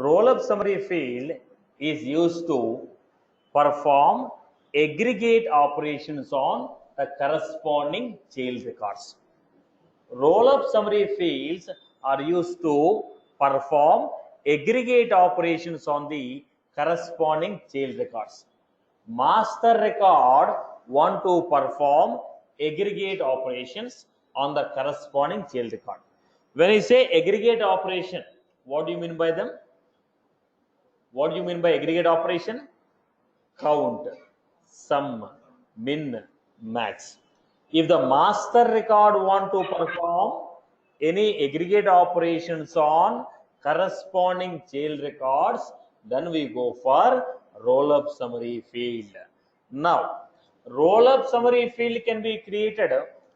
roll-up summary field is used to perform aggregate operations on the corresponding child records. Roll-up summary fields are used to perform aggregate operations on the corresponding child records. Master record want to perform aggregate operations on the corresponding child record. When you say aggregate operation, what do you mean by them? What do you mean by aggregate operation? Count, sum, min, max. If the master record want to perform any aggregate operations on corresponding child records, then we go for roll-up summary field. Now, roll-up summary field can be created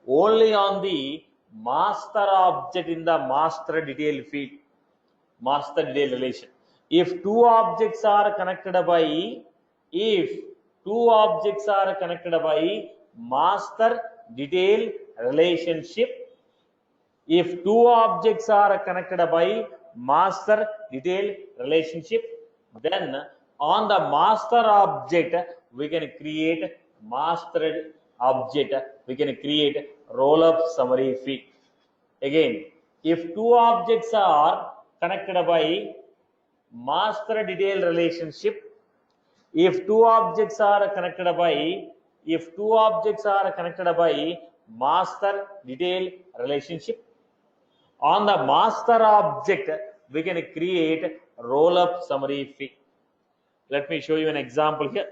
only on the master object in the master detail field, master detail relation. If two objects are connected by master detail relationship, if two objects are connected by master detail relationship, then on the master object we can create master object, we can create roll-up summary field. Again, if two objects are connected by master detail relationship, if two objects are connected by master detail relationship, on the master object we can create roll-up summary field. Let me show you an example here.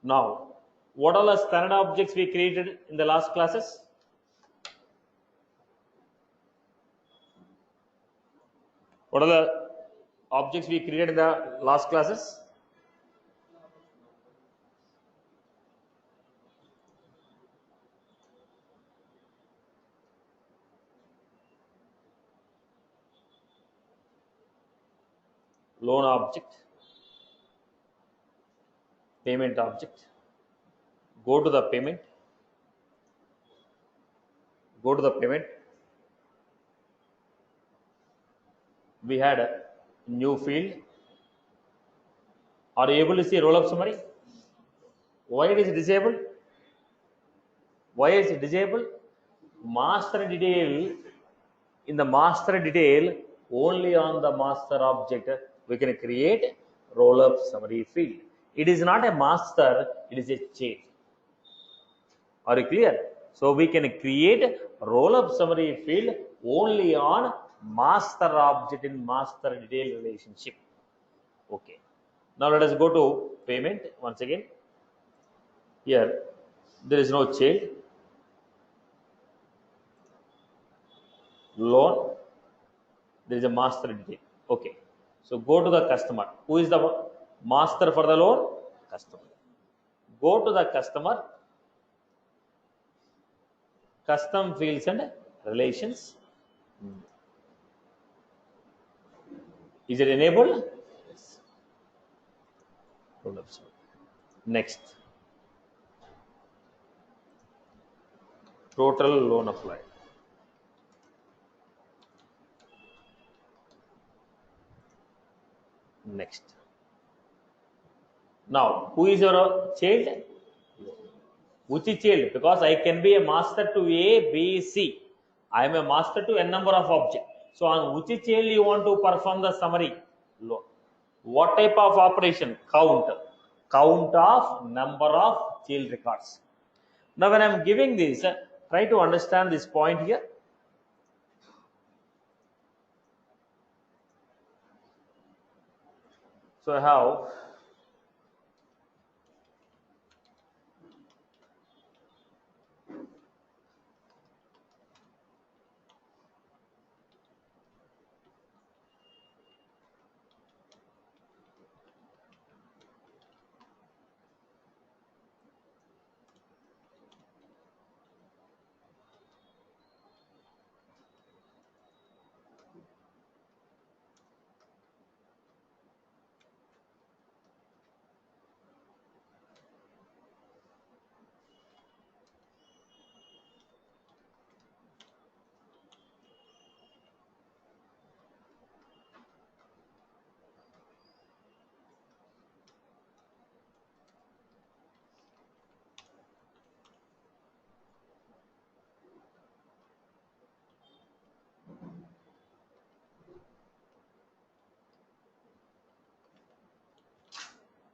Now, what are the standard objects we created in the last classes? What are the objects we created in the last classes? Loan object, payment object, go to the payment, we had a new field. Are you able to see roll-up summary? Why it is disabled? Master detail, in the master detail, only on the master object we can create roll-up summary field. It is not a master, it is a child. Are you clear? So we can create roll-up summary field only on master object in master detail relationship. Okay. Now let us go to payment once again. Here there is no child. Loan, there is a master detail. Okay. So go to the customer. Who is the master for the loan? Customer. Go to the customer, custom fields and relations. Is it enabled? Yes. Next. Total loan applied. Next. Now, who is your child? Which is child? Because I can be a master to A, B, C. I am a master to n number of objects. So, on which child you want to perform the summary? Loan. What type of operation? Count. Count of number of child records. Now, when I am giving this, try to understand this point here. So, I have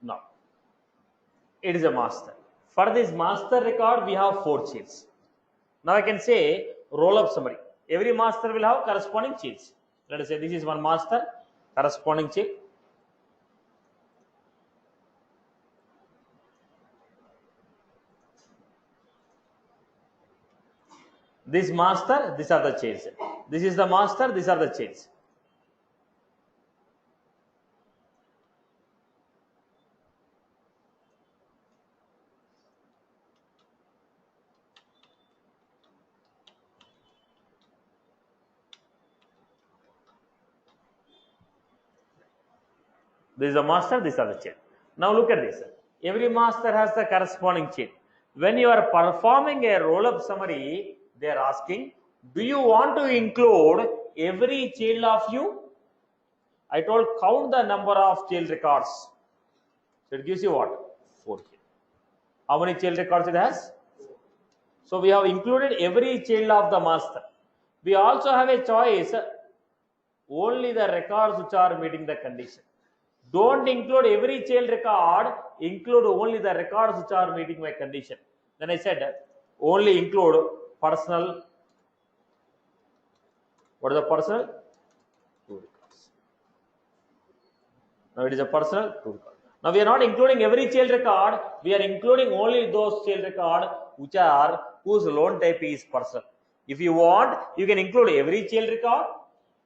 Now, it is a master. For this master record, we have 4 chains. Now I can say roll up summary. Every master will have corresponding chains. Let us say this is one master, corresponding chain. This master, these are the chains. This is the master, these are the chains. This is the master, these are the chain. Now look at this. Every master has the corresponding chain. When you are performing a roll-up summary, they are asking, do you want to include every child of you? I told count the number of child records. So it gives you what? 4. How many child records it has? So we have included every child of the master. We also have a choice, only the records which are meeting the condition. Don't include every child record, include only the records which are meeting my condition. Then I said, only include personal. What is the personal? 2 records. Now it is a personal 2 record. Now we are not including every child record, we are including only those child record which are whose loan type is personal. If you want, you can include every child record,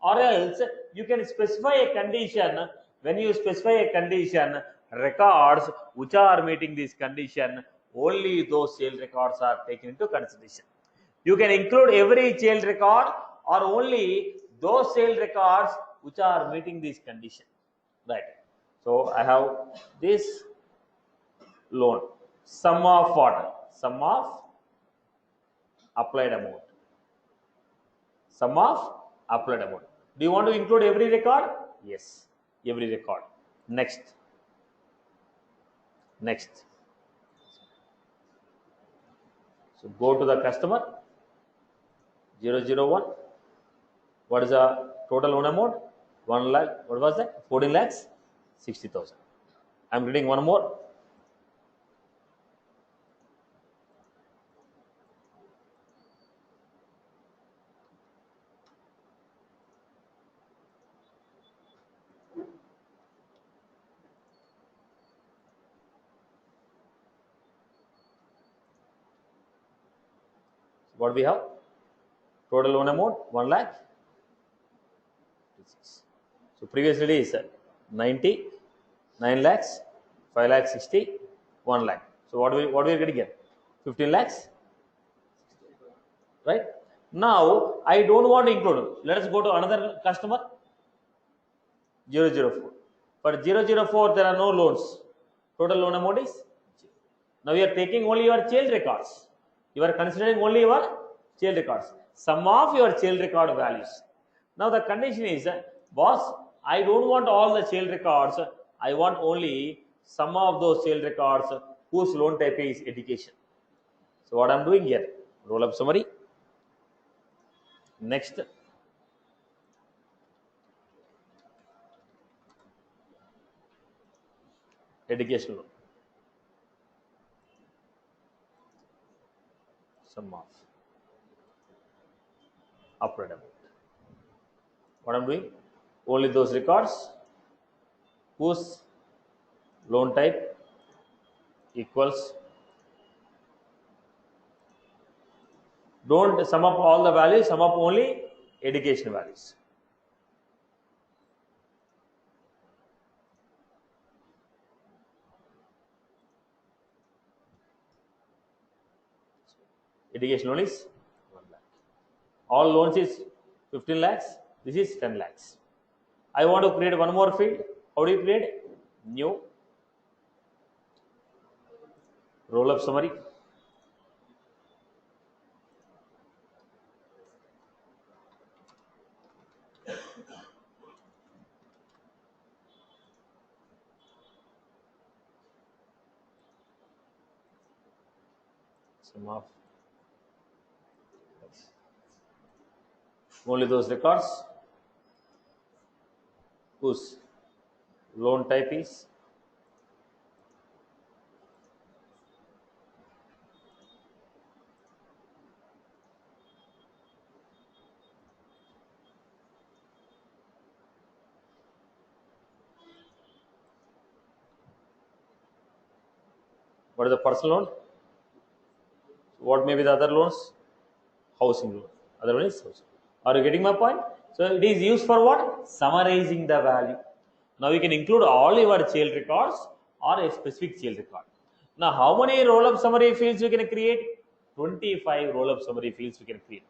or else you can specify a condition. When you specify a condition, records which are meeting this condition, only those child records are taken into consideration. You can include every child record or only those child records which are meeting this condition. Right. So I have this loan. Sum of what? Sum of applied amount. Sum of applied amount. Do you want to include every record? Yes, every record. Next. Next. So go to the customer 001. What is the total loan amount? 1 lakh. What was that? 14 lakhs 60,000. I am reading one more. What we have? Total loan amount 1 lakh. So previously is 90, 9 lakhs, 5 lakhs 60, 1 lakh. So what we are getting here? 15 lakhs, right? Now I don't want to include. Let us go to another customer 004. For 004 there are no loans. Total loan amount is 0. Now you are taking only your child records. You are considering only your child records. Sum of your child record values. Now the condition is, boss, I don't want all the child records. I want only some of those child records whose loan type is education. So what I am doing here, roll up summary. Next. Education loan. Sum of upward amount. What I am doing? Only those records whose loan type equals. Don't sum up all the values, sum up only education values. Education loan is 1 lakh. All loans is 15 lakhs. This is 10 lakhs. I want to create one more field. How do you create? New. Roll up summary. Sum of only those records whose loan type is What is the personal loan? What may be the other loans? Housing loan. Other one is housing. Are you getting my point? So it is used for what? Summarizing the value. Now you can include all your child records or a specific child record. Now how many roll-up summary fields we can create? 25 roll-up summary fields we can create.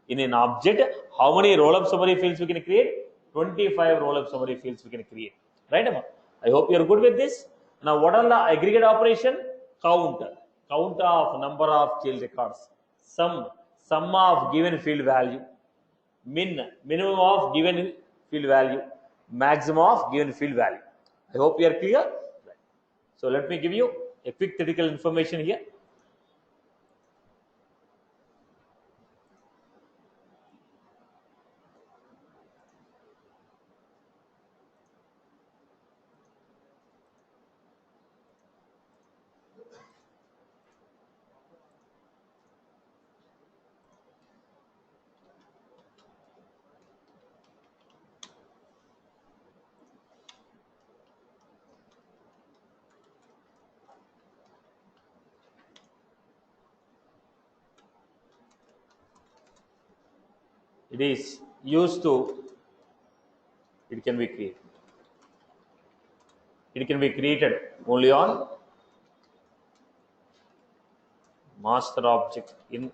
In an object, how many roll-up summary fields we can create? 25 roll-up summary fields we can create. Right, Amma? I hope you are good with this. Now what are the aggregate operation? Count. Count of number of child records. Sum of given field value. Minimum of given field value, maximum of given field value. I hope you are clear. Right. So let me give you a quick theoretical information here. It is used to. It can be created. It can be created only on master object in.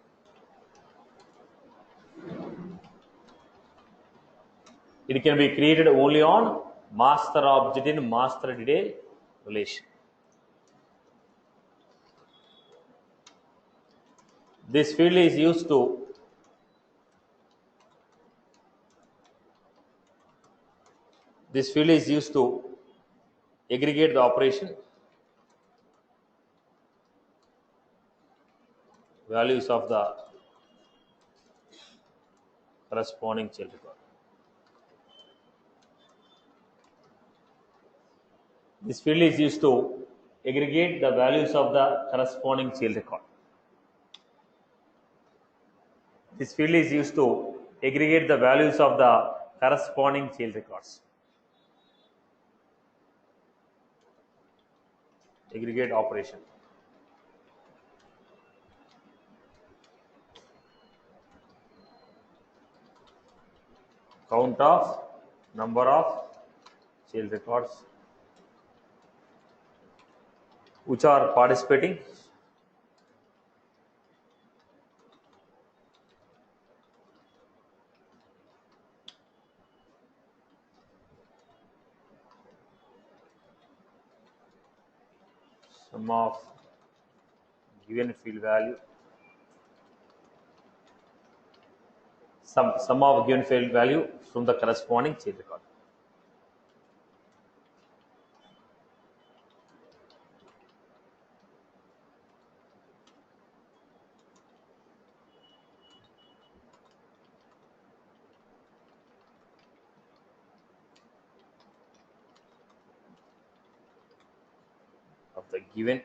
It can be created only on master object in master detail relation. This field is used to aggregate the operation values of the corresponding child record. This field is used to aggregate the values of the corresponding child record. This field is used to aggregate the values of the corresponding child records. Aggregate operation. Count of number of child records which are participating sum of given field value sum of given field value from the corresponding child record. Of the given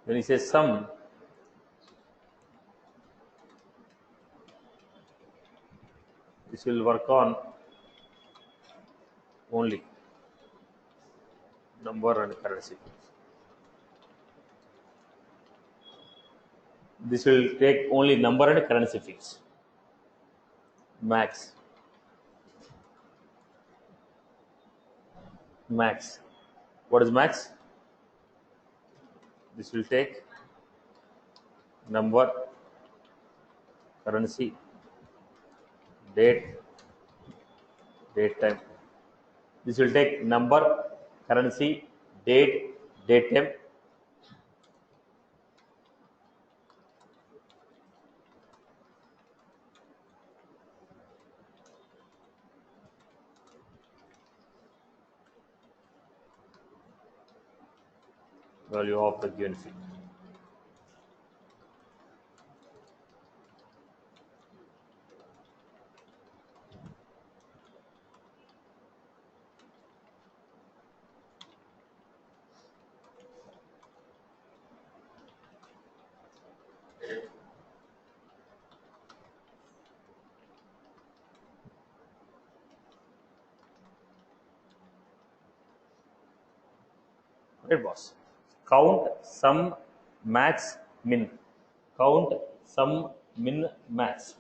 when he says sum, this will work on only number and currency. This will take only number and currency fields. Max. Max. What is max? This will take number, currency, date, date time. This will take number, currency, date, date time. Value of the given field. it was count, sum, max, min. Count, sum, min, max.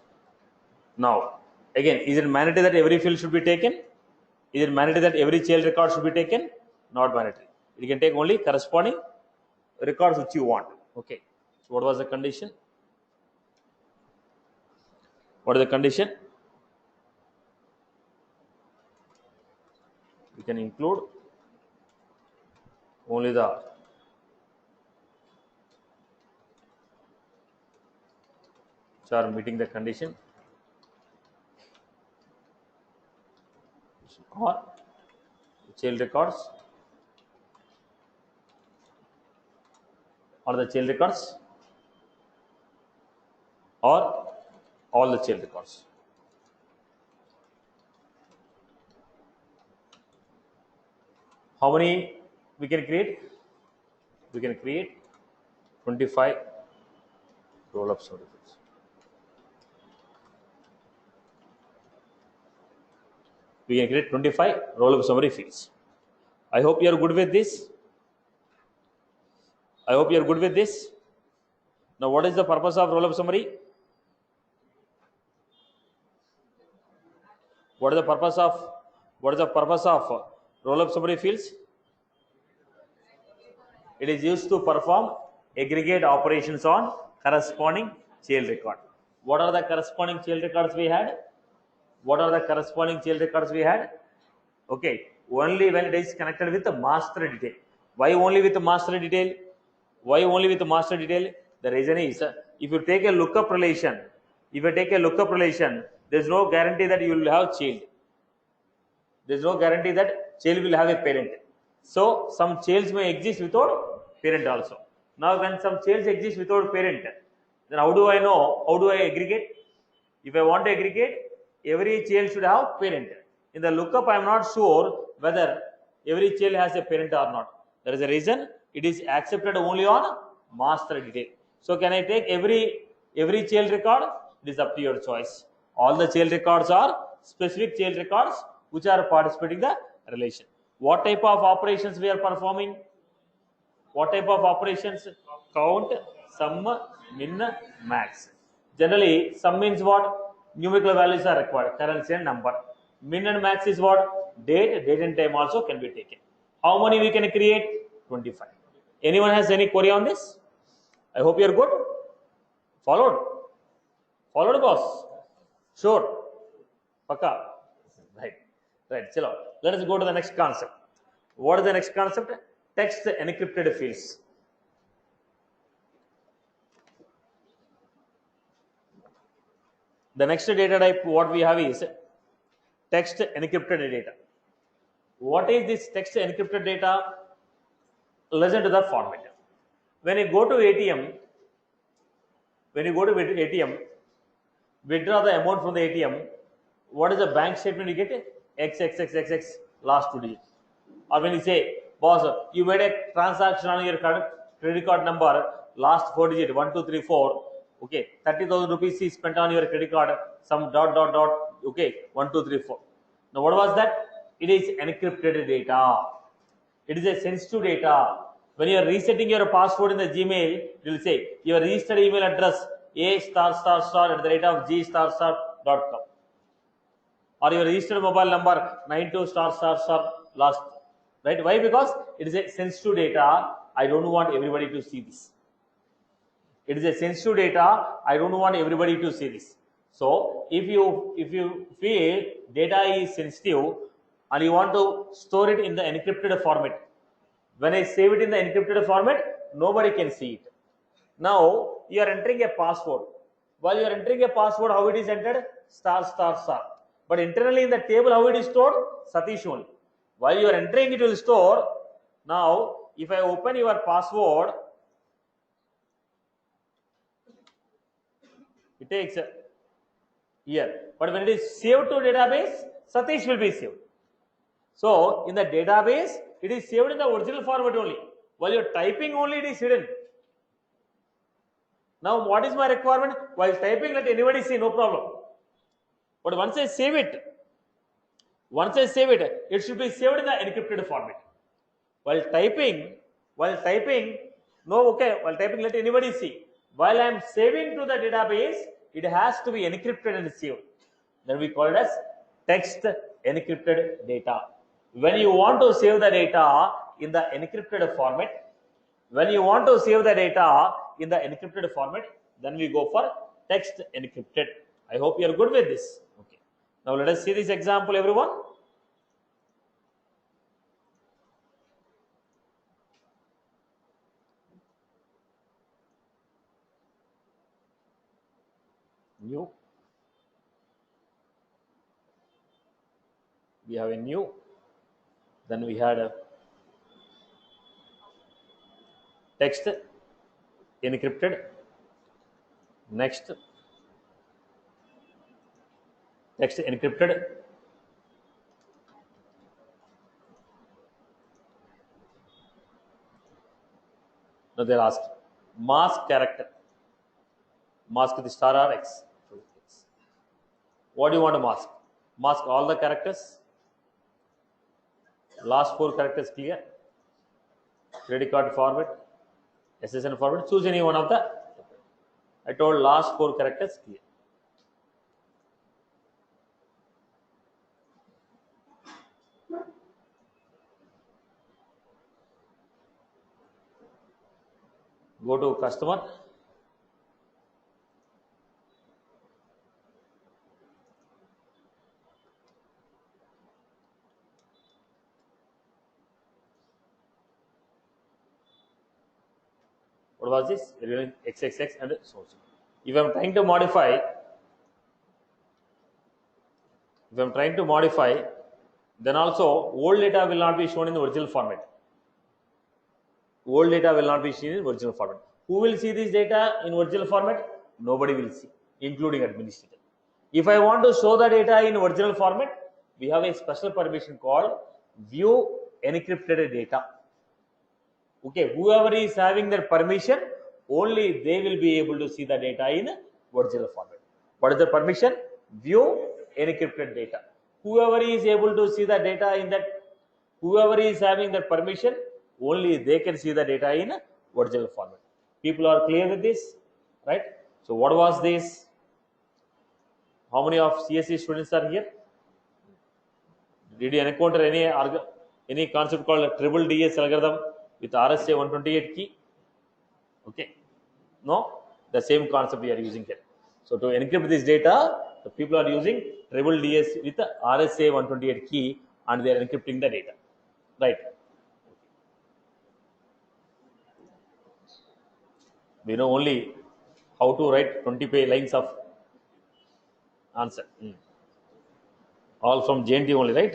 Now, again, is it mandatory that every field should be taken? Is it mandatory that every child record should be taken? Not mandatory. You can take only corresponding records which you want. Okay. So what was the condition? What is the condition? We can include only the which are meeting the condition or child records or the child records or all the child records. How many we can create? We can create 25 roll-up summary fields. We can create 25 roll-up summary fields. I hope you are good with this. I hope you are good with this. Now, what is the purpose of roll-up summary? What is the purpose of roll-up summary fields? It is used to perform aggregate operations on corresponding child record. What are the corresponding child records we had? What are the corresponding child records we had? Okay, only when it is connected with the master detail. Why only with the master detail? Why only with the master detail? The reason is, if you take a lookup relation, there is no guarantee that you will have child. There is no guarantee that child will have a parent. So some childs may exist without parent also. Now when some childs exist without parent, then how do I know? How do I aggregate? If I want to aggregate, every child should have parent. In the lookup, I am not sure whether every child has a parent or not. There is a reason it is accepted only on master detail. So can I take every child record? It is up to your choice. All the child records are specific child records which are participating in the relation. What type of operations we are performing? What type of operations? Count, sum, min, max. Generally, sum means what? Numerical values are required, currency and number. Min and max is what? Date and time also can be taken. How many we can create? 25. Anyone has any query on this? I hope you are good. Followed, boss. Sure. Paka. Right. Chalo. Let us go to the next concept. What is the next concept? Text encrypted fields. The next data type what we have is text encrypted data. What is this text encrypted data? Listen to the format. When you go to ATM, withdraw the amount from the ATM, what is the bank statement you get? XXXXX last 2 digits. Or when you say, boss, you made a transaction on your credit card number, last 4 digit, 1, 2, 3, 4. Okay, 30,000 rupees is spent on your credit card, some dot. Okay, 1, 2, 3, 4. Now what was that? It is encrypted data. It is a sensitive data. When you are resetting your password in the Gmail, it will say your registered email address a**g**.com. Or your registered mobile number 92 *** last, right? Why? Because it is a sensitive data. I don't want everybody to see this. It is a sensitive data. I don't want everybody to see this. So if you feel data is sensitive and you want to store it in the encrypted format, when I save it in the encrypted format, nobody can see it. Now you are entering a password. While you are entering a password, how it is entered? ****. But internally in the table, how it is stored? Satish only. While you are entering, it will store. Now, if I open your password, it takes a year. But when it is saved to database, Satish will be saved. So, in the database, it is saved in the original format only. While you are typing only, it is hidden. Now, what is my requirement? While typing, let anybody see, no problem. But once I save it, it should be saved in the encrypted format. While typing, While typing, no, okay, while typing, let anybody see. While I am saving to the database, it has to be encrypted and saved. Then we call it as text encrypted data. When you want to save the data in the encrypted format, when you want to save the data in the encrypted format, then we go for text encrypted. I hope you are good with this. Okay. Now let us see this example, everyone. New. We have a new. Then we had a text encrypted. Next, text encrypted. Now they're asked mask character. Mask the star or X. What do you want to mask? Mask all the characters. Last 4 characters clear. Credit card format. SSN format. Choose any one of the. I told last 4 characters clear. Go to customer. What was this? XXX and so on. If I am trying to modify, then also old data will not be shown in the original format. Old data will not be seen in original format. Who will see this data in original format? Nobody will see, including administrator. If I want to show the data in original format, we have a special permission called view encrypted data. Okay, whoever is having their permission, only they will be able to see the data in original format. What is the permission? View encrypted data. Whoever is able to see the data in that, whoever is having that permission, only they can see the data in original format. People are clear with this, right? So what was this? How many of CSE students are here? Did you encounter any concept called triple DS algorithm with RSA 128 key? Okay, no, the same concept we are using here. So to encrypt this data, the people are using triple DS with the RSA 128 key, and they are encrypting the data, right? We know only how to write 20 lines of answer. All from JNT only, right?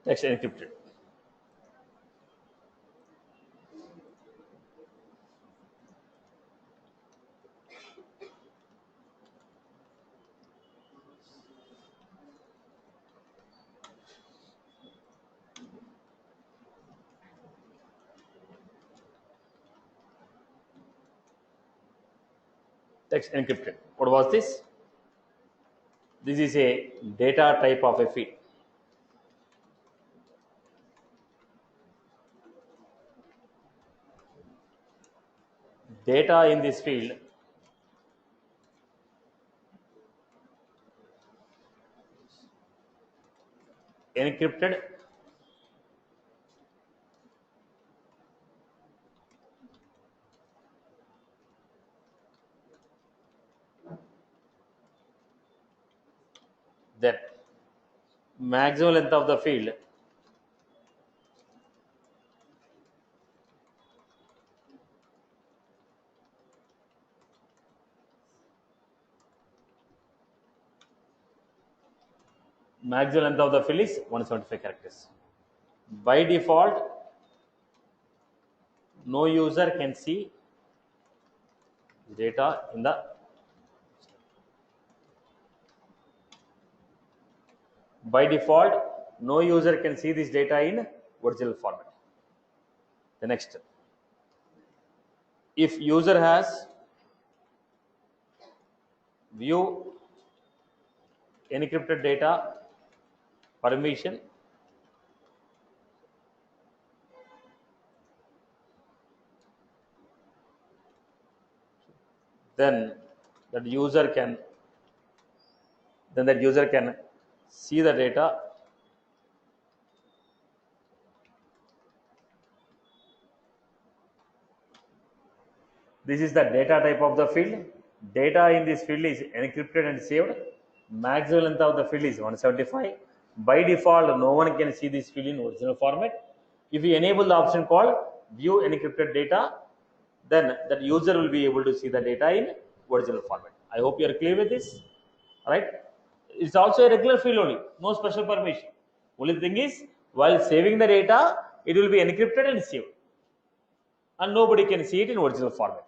Text encrypted. Text encrypted. What was this? This is a data type of a field. Data in this field encrypted then maximum length of the field maximum length of the field is 175 characters. By default, no user can see data in the no user can see this data in original format. The next, if user has view encrypted data permission, then that user can see the data. This is the data type of the field. Data in this field is encrypted and saved. Maximum length of the field is 175. By default, no one can see this field in original format. If you enable the option called view encrypted data, then that user will be able to see the data in original format. I hope you are clear with this. Right? It's also a regular field only, no special permission. Only thing is, while saving the data, it will be encrypted and saved, and nobody can see it in original format.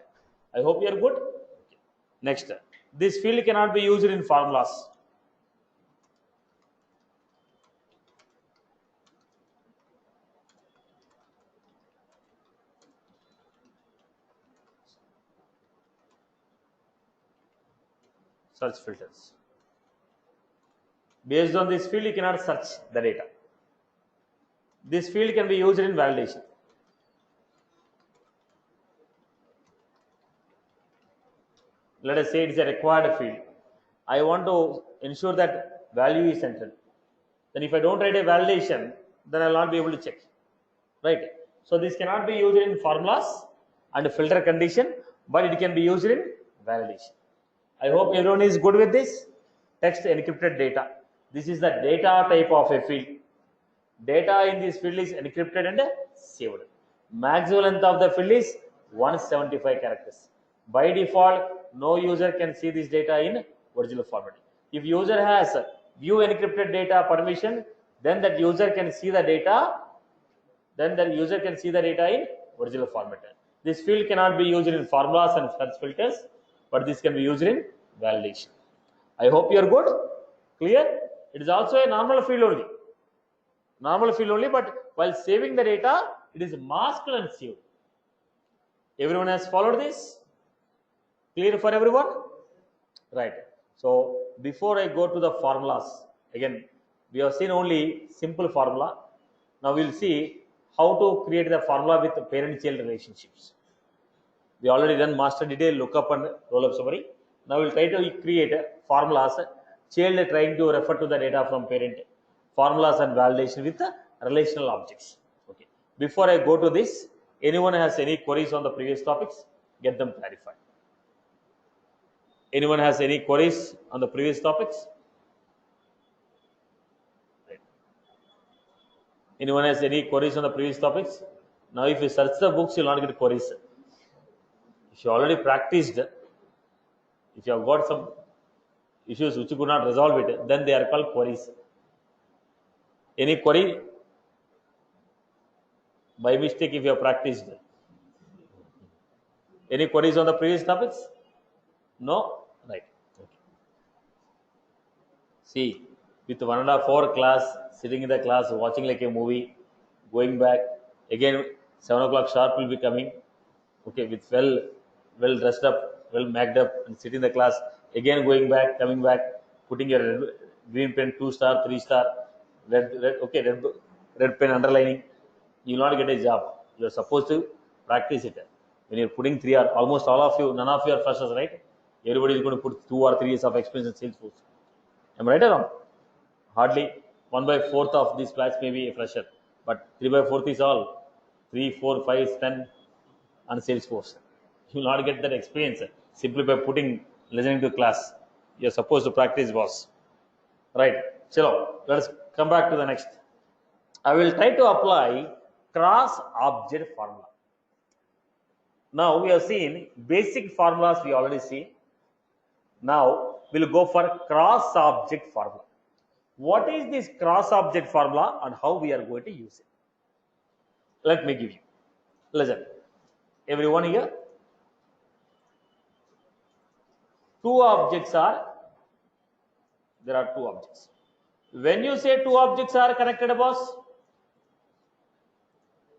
I hope you are good. Next, this field cannot be used in formulas. Search filters. Based on this field, you cannot search the data. This field can be used in validation. Let us say it is a required field. I want to ensure that value is entered. Then if I don't write a validation, then I will not be able to check. Right? So this cannot be used in formulas and filter condition, but it can be used in validation. I hope everyone is good with this. Text encrypted data. This is the data type of a field. Data in this field is encrypted and saved. Maximum length of the field is 175 characters. By default, no user can see this data in original format. If user has view encrypted data permission, then that user can see the data. Then the user can see the data in original format. This field cannot be used in formulas and search filters, but this can be used in validation. I hope you are good. Clear? It is also a normal field only. Normal field only, but while saving the data, it is masked and saved. Everyone has followed this? Clear for everyone? Right. So before I go to the formulas, again, we have seen only simple formula. Now we'll see how to create the formula with parent-child relationships. We already done master detail, lookup and roll-up summary. Now we'll try to create formulas, child trying to refer to the data from parent, formulas and validation with the relational objects. Okay. Before I go to this, anyone has any queries on the previous topics? Get them clarified. Anyone has any queries on the previous topics? Right. Anyone has any queries on the previous topics? Now if you search the books, you will not get queries. If you already practiced, if you have got some issues which you could not resolve it, then they are called queries. Any query? By mistake, if you have practiced. Any queries on the previous topics? No? Right. Okay. See, with 1.5 hour class, sitting in the class, watching like a movie, going back, again 7 o'clock sharp will be coming. Okay, with well dressed up, well maked up, and sitting in the class, again going back, coming back, putting your green pen 2 star, 3 star, red pen underlining. You will not get a job. You are supposed to practice it. When you are putting 3 or almost all of you, none of you are freshers, right? Everybody is going to put 2 or 3 years of experience in Salesforce. Am I right or wrong? Hardly 1/4 of this batch may be a fresher, but 3/4 is all 3, 4, 5, 10 on Salesforce. You will not get that experience simply by listening to class. You are supposed to practice, boss. Right. Chalo, let us come back to the next. I will try to apply cross-object formula. Now we have seen basic formulas, we already see. Now we will go for cross-object formula. What is this cross-object formula and how we are going to use it? Let me give you. Listen, everyone here. There are two objects. When you say two objects are connected, boss,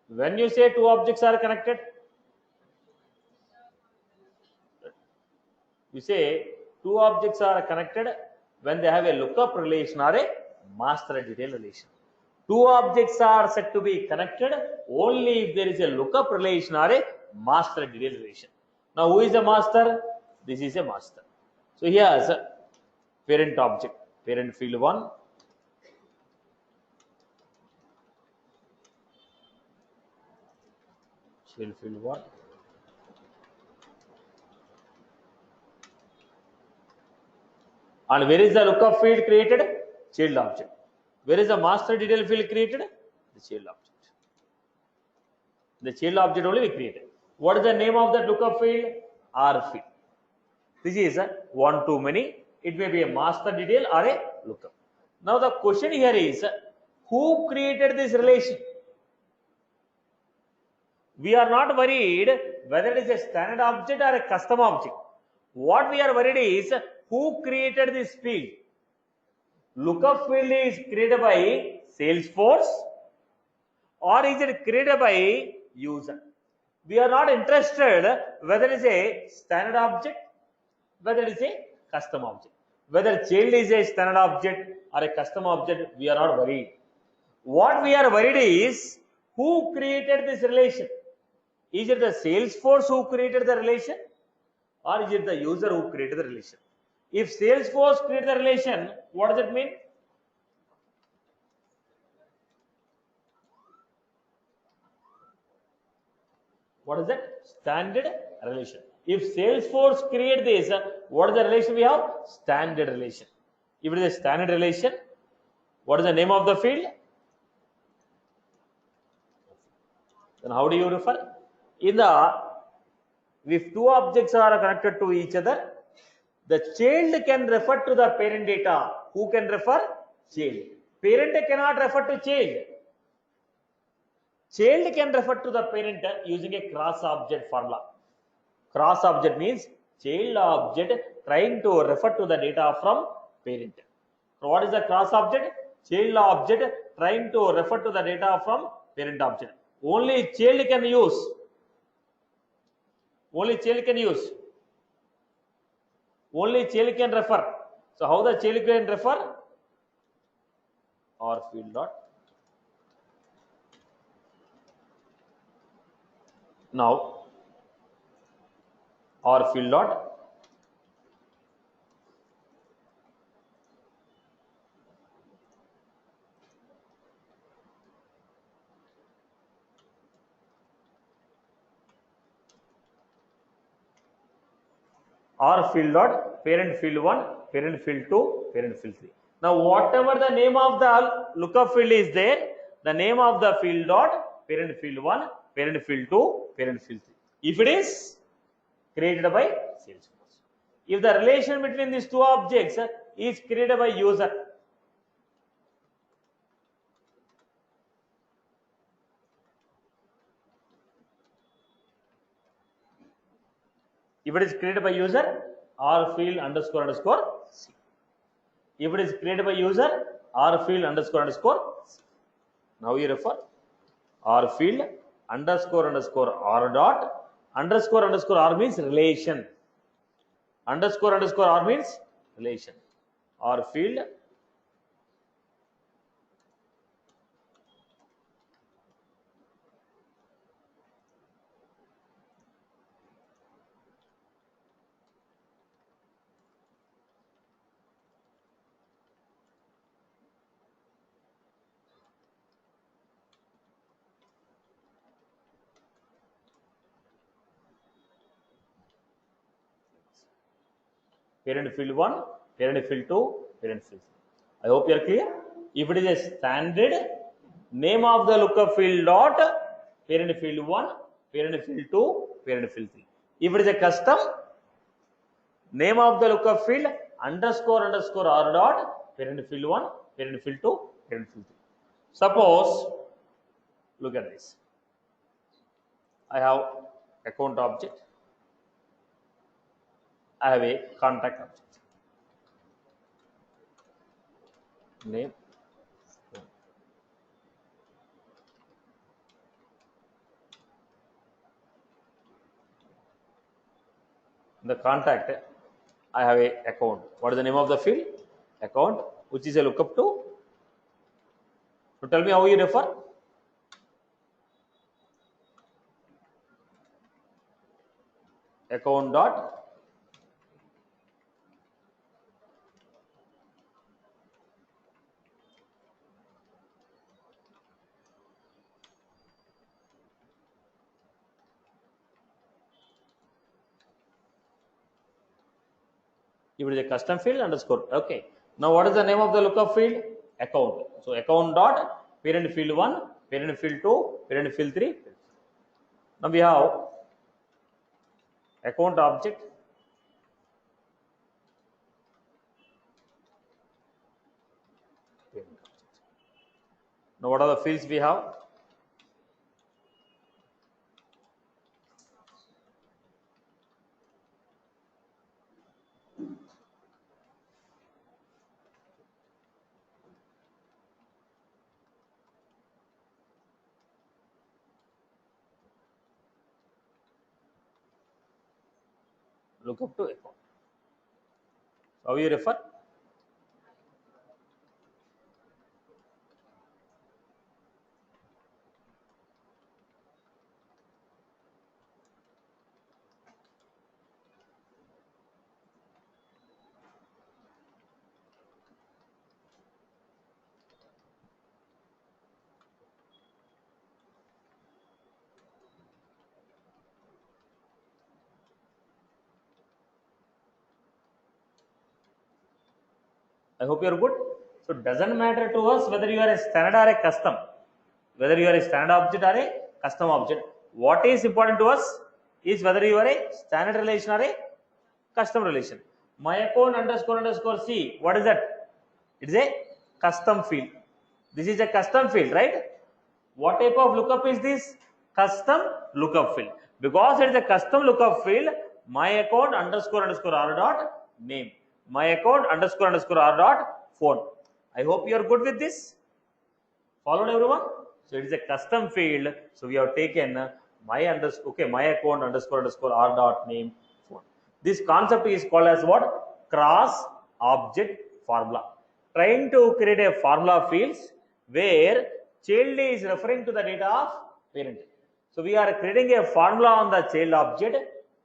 when you say two objects are connected, you say two objects are connected when they have a lookup relation or a master detail relation. Two objects are said to be connected only if there is a lookup relation or a master detail relation. Now, who is the master? This is a master. So, here's a parent object, parent field 1, child field 1. And where is the lookup field created? Child object. Where is the master detail field created? The child object. The child object only we created. What is the name of that lookup field? R field. This is a one too many. It may be a master detail or a lookup. Now the question here is, who created this relation? We are not worried whether it is a standard object or a custom object. What we are worried is, who created this field? Lookup field is created by Salesforce or is it created by user? We are not interested whether it is a standard object, whether it is a custom object. Whether child is a standard object or a custom object, we are not worried. What we are worried is, who created this relation? Is it the Salesforce who created the relation or is it the user who created the relation? If Salesforce created the relation, what does it mean? What is that? Standard relation. If Salesforce create this, what is the relation we have? Standard relation. If it is a standard relation, what is the name of the field? Then how do you refer? If two objects are connected to each other, the child can refer to the parent data. Who can refer? Child. Parent cannot refer to child. Child can refer to the parent using a cross object formula. Cross object means child object trying to refer to the data from parent. So what is the cross object? Child object trying to refer to the data from parent object. Only child can use. Only child can use. Only child can refer. So how the child can refer? R field dot. Now R field dot R field dot parent field 1, parent field 2, parent field 3. Now whatever the name of the lookup field is there, the name of the field dot parent field 1, parent field 2, parent field 3. If it is created by Salesforce. If the relation between these two objects is created by user, if it is created by user, R field underscore underscore C. If it is created by user, R field underscore underscore C. Now you refer R field underscore underscore R dot underscore underscore R means relation. Underscore underscore R means relation. R field parent field 1, parent field 2, parent field 3. I hope you are clear. If it is a standard, name of the lookup field dot parent field 1, parent field 2, parent field 3. If it is a custom, name of the lookup field underscore underscore R dot parent field 1, parent field 2, parent field 3. Suppose, look at this. I have account object. I have a contact object. Name. The contact, I have a account. What is the name of the field? account, which is a lookup to. So tell me how you refer. Account dot it is a custom field underscore. Okay. Now what is the name of the lookup field? Account. So account dot parent field 1, parent field 2, parent field 3. Now we have account object. Now what are the fields we have? Lookup to account. How you refer? I hope you are good. So it doesn't matter to us whether you are a standard or a custom, whether you are a standard object or a custom object. What is important to us is whether you are a standard relation or a custom relation. My account underscore underscore C. What is that? It is a custom field. This is a custom field, right? What type of lookup is this? Custom lookup field. Because it is a custom lookup field, my account underscore underscore r dot name. My account underscore underscore r dot phone. I hope you are good with this. Followed everyone? So it is a custom field. So we have taken my account underscore underscore r dot name phone. This concept is called as what? Cross object formula. Trying to create a formula fields where child is referring to the data of parent. So we are creating a formula on the child object,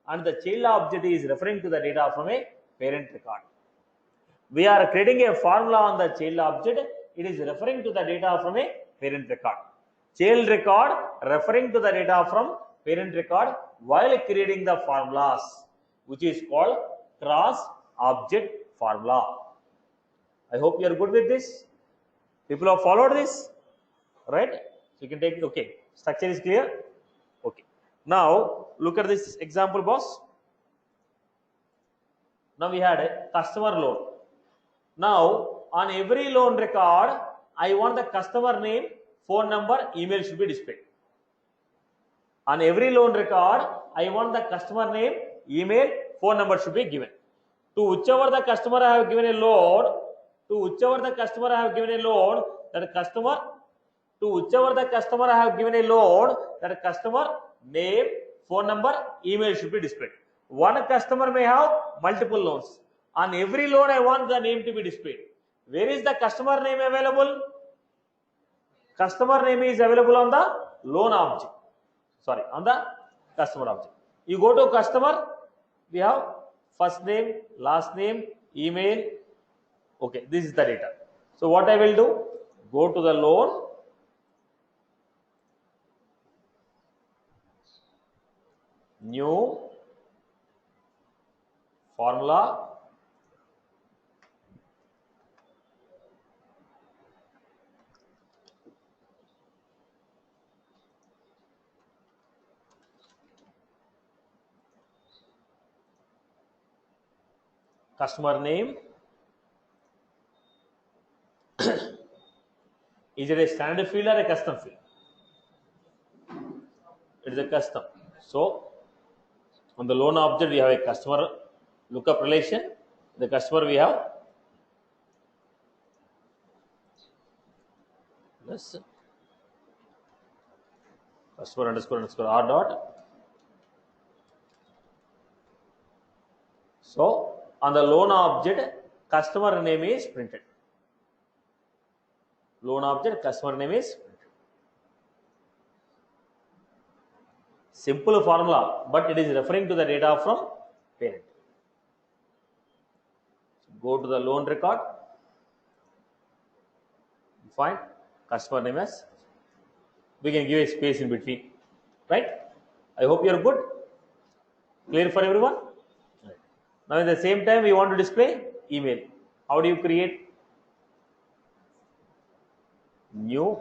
and the child object is referring to the data from a parent record. We are creating a formula on the child object. It is referring to the data from a parent record. Child record referring to the data from parent record while creating the formulas, which is called cross object formula. I hope you are good with this. People have followed this, right? So you can take it. Okay, structure is clear. Okay. Now look at this example, boss. Now we had a customer loan. Now on every loan record, I want the customer name, phone number, email should be displayed. On every loan record, I want the customer name, email, phone number should be given. To whichever the customer I have given a loan, that customer name, phone number, email should be displayed. One customer may have multiple loans. On every loan, I want the name to be displayed. Where is the customer name available? Customer name is available on the loan object. Sorry, on the customer object. You go to customer, we have first name, last name, email. Okay, this is the data. So what I will do? Go to the loan. New formula. Customer name. Is it a standard field or a custom field? It is a custom. So on the loan object, we have a customer lookup relation. The customer we have plus customer underscore underscore r dot. So on the loan object, customer name is printed. Loan object, customer name is printed. Simple formula, but it is referring to the data from parent. Go to the loan record, find customer name as, we can give a space in between, right? I hope you are good. Clear for everyone? Right. Now at the same time we want to display email. How do you create? New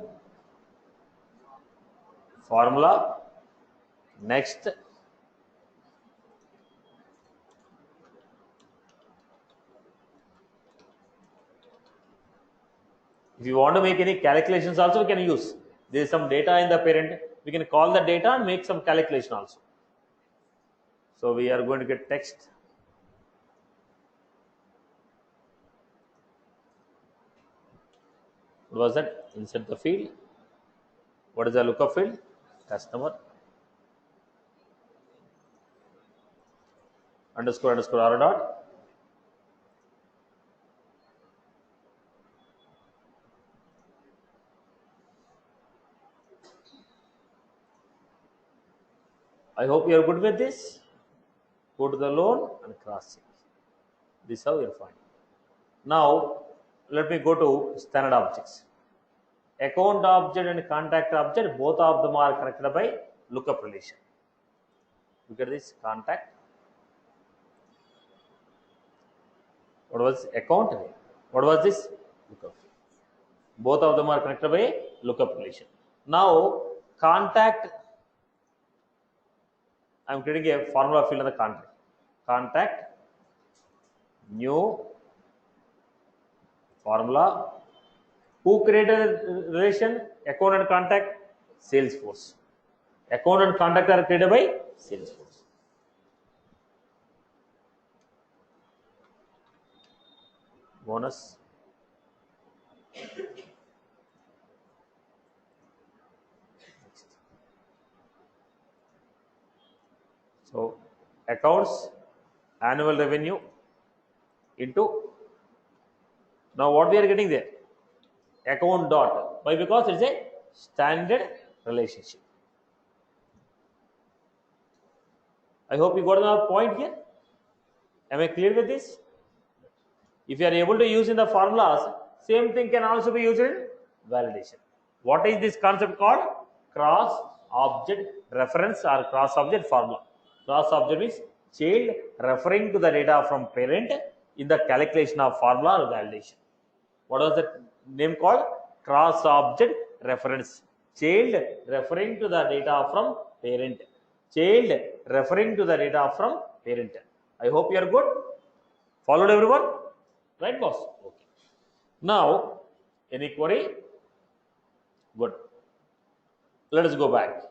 formula, next if you want to make any calculations also we can use. There is some data in the parent, we can call the data and make some calculation also. So we are going to get text. What was that? Insert the field. What is the lookup field? Customer underscore underscore r dot. I hope you are good with this. Go to the loan and cross check. This is how you are finding. Now let me go to standard objects. Account object and contact object, both of them are connected by lookup relation. Look at this contact. What was account? What was this? Lookup. Both of them are connected by lookup relation. Now contact, I am creating a formula field in the contact. Contact, new formula. Who created a relation? Account and contact? Salesforce. Account and contact are created by Salesforce. Bonus. So accounts, annual revenue into, now what we are getting there? Account dot. Why? Because it is a standard relationship. I hope you got the point here. Am I clear with this? If you are able to use in the formulas, same thing can also be used in validation. What is this concept called? Cross object reference or cross object formula. Cross object means child referring to the data from parent in the calculation of formula or validation. What was the name called? Cross object reference. Child referring to the data from parent. Child referring to the data from parent. I hope you are good. Followed everyone? Right, boss? Okay. Now, any query? Good. Let us go back.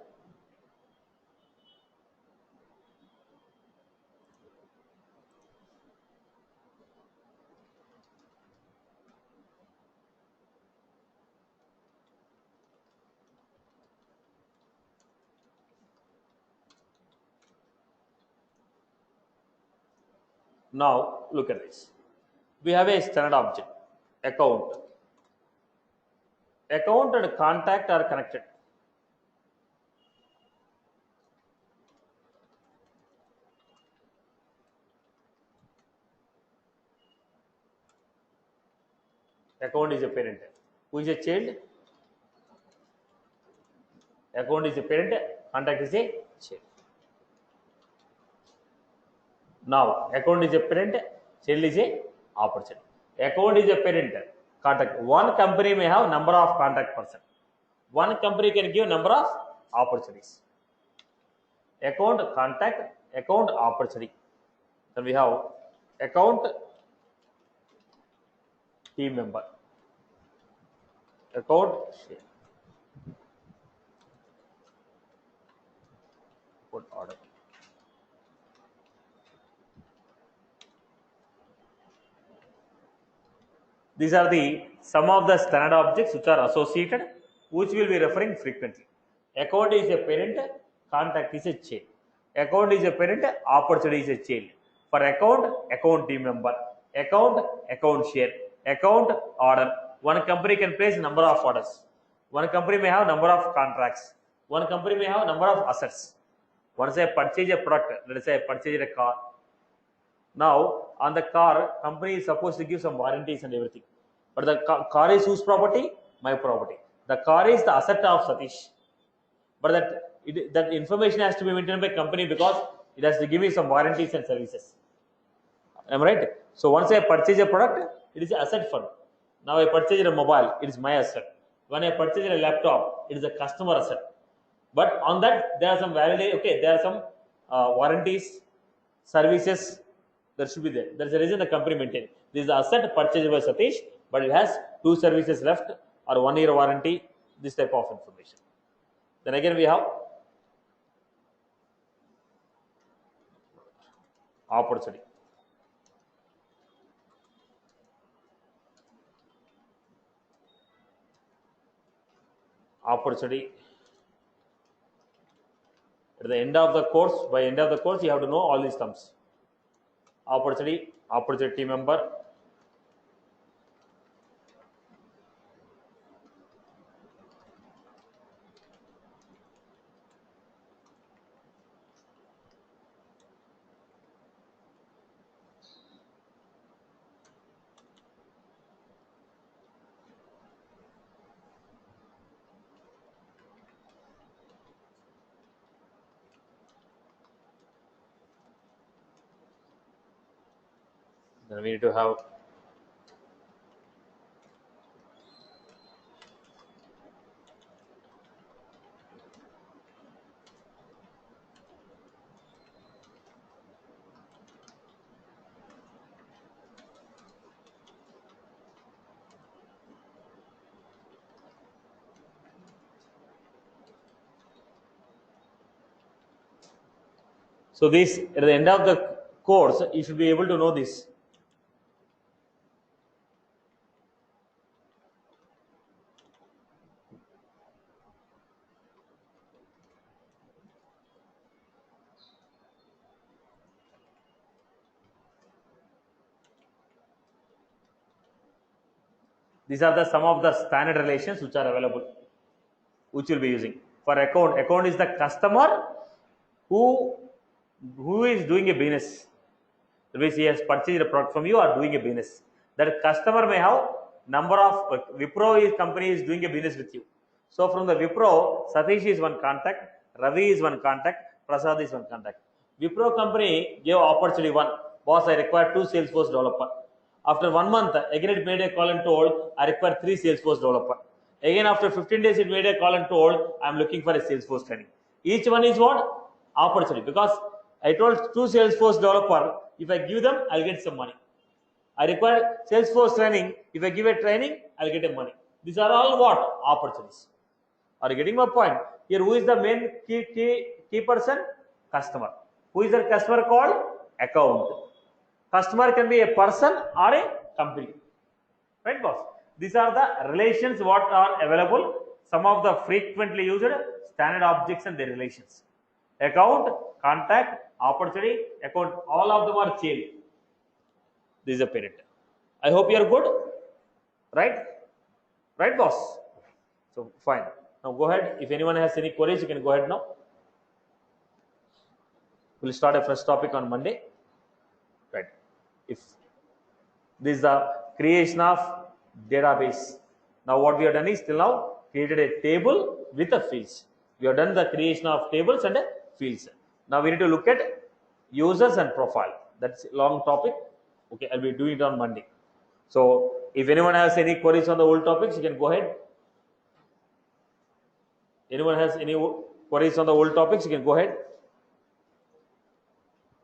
Now, look at this. We have a standard object, account. Account and contact are connected. Account is a parent. Who is a child? Account is a parent, contact is a child. Now, account is a parent, child is a opportunity. Account is a parent, contact. One company may have number of contact person. One company can give number of opportunities. Account, contact, account, opportunity. Then we have account, team member. Account, share. Put order. These are the some of the standard objects which are associated, which will be referring frequently. Account is a parent, contact is a child. Account is a parent, opportunity is a child. For account, account team member. Account, account share. Account, order. One company can place number of orders. One company may have number of contracts. One company may have number of assets. Once I purchase a product, let us say I purchase a car. Now, on the car, company is supposed to give some warranties and everything. But the car is whose property? My property. The car is the asset of Satish. But that information has to be maintained by company because it has to give me some warranties and services. Am I right? So once I purchase a product, it is an asset for me. Now I purchase a mobile, it is my asset. When I purchase a laptop, it is a customer asset. But on that, there are some validity. Okay, there are some warranties, services that should be there. There is a reason the company maintains. This is the asset purchased by Satish, but it has 2 services left or 1 year warranty. This type of information. Then again we have opportunity. Opportunity. At the end of the course, by end of the course, you have to know all these terms. Opportunity, opportunity member. Then we need to have so this at the end of the course, you should be able to know this. These are the some of the standard relations which are available, which you'll be using. For account, account is the customer who is doing a business. That means he has purchased a product from you or doing a business. That customer may have number of Wipro company is doing a business with you. So from the Wipro, Satish is one contact, Ravi is one contact, Prasad is one contact. Wipro company gave opportunity one. Boss, I require 2 Salesforce developer. After 1 month, again it made a call and told, I require 3 Salesforce developer. Again after 15 days, it made a call and told, I am looking for a Salesforce training. Each one is what? Opportunity. Because I told 2 Salesforce developer, if I give them, I'll get some money. I require Salesforce training. If I give a training, I'll get a money. These are all what? Opportunities. Are you getting my point? Here, who is the main key person? Customer. Who is the customer called? Account. Customer can be a person or a company. Right, boss? These are the relations what are available. Some of the frequently used standard objects and their relations. Account, contact, opportunity, account, all of them are chain. This is a parent. I hope you are good. Right? Right, boss? So, fine. Now go ahead. If anyone has any queries, you can go ahead now. We'll start a fresh topic on Monday. Right. If this is the creation of database. Now what we have done is till now created a table with the fields. We have done the creation of tables and fields. Now we need to look at users and profile. That's a long topic. Okay, I'll be doing it on Monday. So if anyone has any queries on the old topics, you can go ahead. Anyone has any queries on the old topics, you can go ahead.